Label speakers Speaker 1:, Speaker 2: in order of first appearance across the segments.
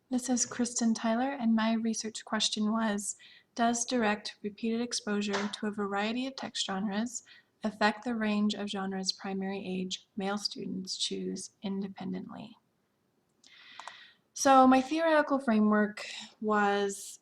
Speaker 1: This is Kristen Tyler, and my research question was, does direct repeated exposure to a variety of text genres affect the range of genres primary age male students choose independently? So my theoretical framework was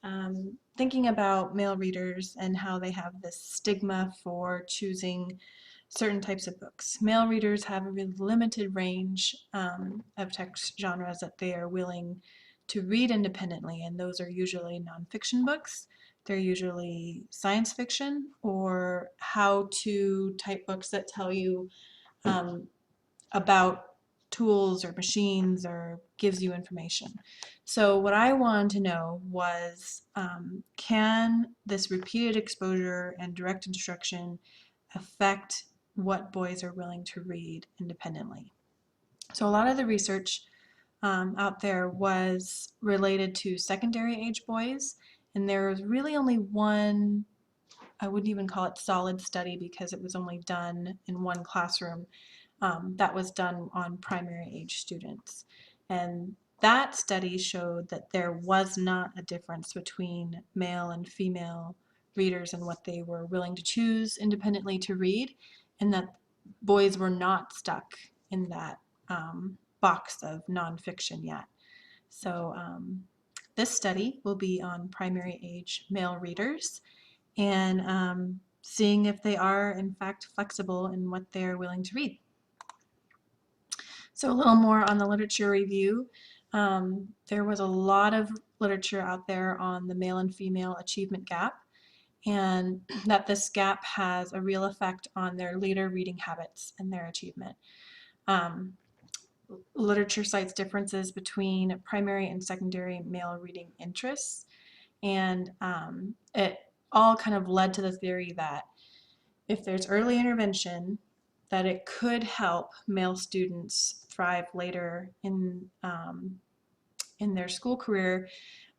Speaker 1: thinking about male readers and how they have this stigma for choosing certain types of books. Male readers have a really limited range of text genres that they are willing to read independently, and those are usually nonfiction books. They're usually science fiction or how-to type books that tell you um, about tools or machines or gives you information. So what I wanted to know was, can this repeated exposure and direct instruction affect what boys are willing to read independently? So a lot of the research out there was related to secondary age boys, and there was really only one, I wouldn't even call it solid study because it was only done in one classroom, that was done on primary age students. And that study showed that there was not a difference between male and female readers and what they were willing to choose independently to read, and that boys were not stuck in that box of nonfiction yet. So this study will be on primary age male readers and seeing if they are in fact flexible in what they're willing to read. So a little more on the literature review. There was a lot of literature out there on the male and female achievement gap, and that this gap has a real effect on their later reading habits and their achievement. Um, Literature cites differences between primary and secondary male reading interests, and it all kind of led to the theory that if there's early intervention, that it could help male students thrive later in their school career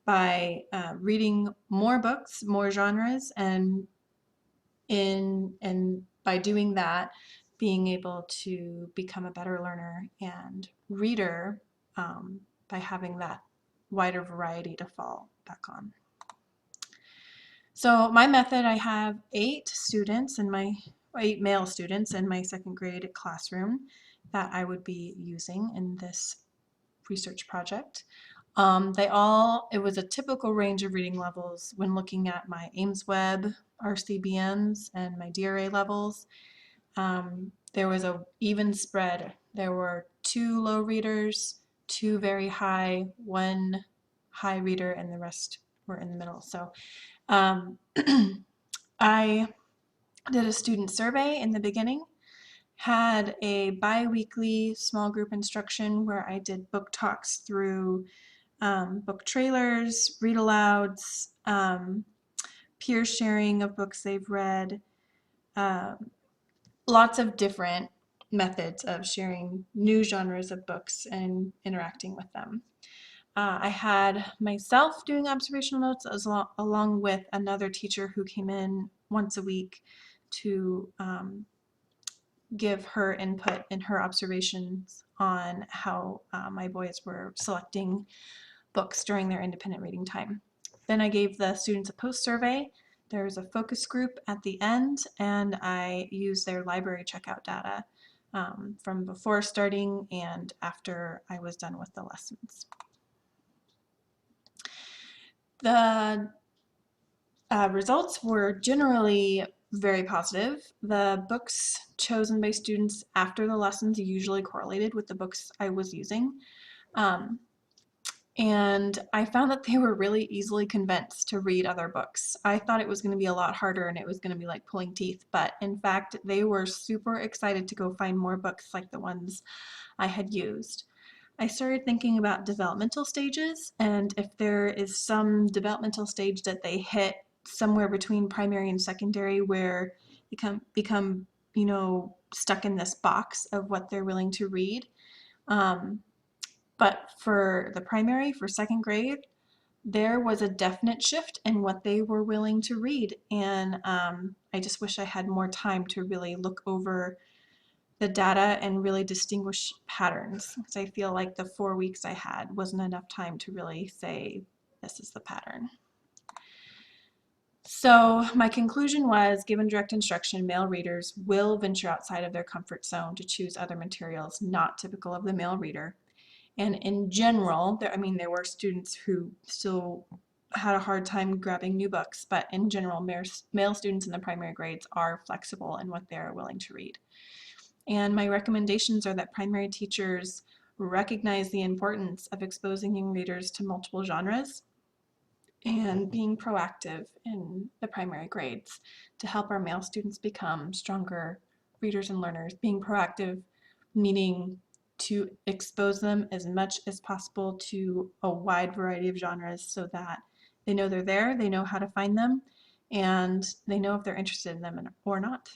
Speaker 1: by reading more books, more genres, and by doing that, being able to become a better learner and reader by having that wider variety to fall back on. So my method, I have 8 male students in my second grade classroom that I would be using in this research project. It was a typical range of reading levels when looking at my Ames Web RCBMs and my DRA levels. There was a even spread. There were 2 low readers, 2 very high, 1 high reader, and the rest were in the middle. So um, I did a student survey in the beginning, had a bi-weekly small group instruction where I did book talks through book trailers, read alouds, peer sharing of books they've read, uh, lots of different methods of sharing new genres of books and interacting with them. I had myself doing observational notes along with another teacher who came in once a week to give her input and her observations on how my boys were selecting books during their independent reading time. Then I gave the students a post-survey. There's a focus group at the end, and I used their library checkout data from before starting and after I was done with the lessons. The results were generally very positive. The books chosen by students after the lessons usually correlated with the books I was using. Um, and I found that they were really easily convinced to read other books. I thought it was going to be a lot harder and it was going to be like pulling teeth, but in fact, they were super excited to go find more books like the ones I had used. I started thinking about developmental stages, and if there is some developmental stage that they hit somewhere between primary and secondary where they become stuck in this box of what they're willing to read. But for the primary, for second grade, there was a definite shift in what they were willing to read, and I just wish I had more time to really look over the data and really distinguish patterns, because I feel like the 4 weeks I had wasn't enough time to really say this is the pattern. So my conclusion was, given direct instruction, male readers will venture outside of their comfort zone to choose other materials not typical of the male reader. And in general, there were students who still had a hard time grabbing new books, but in general, male students in the primary grades are flexible in what they're willing to read. And my recommendations are that primary teachers recognize the importance of exposing young readers to multiple genres and being proactive in the primary grades to help our male students become stronger readers and learners. Being proactive meaning to expose them as much as possible to a wide variety of genres so that they know they're there, they know how to find them, and they know if they're interested in them or not.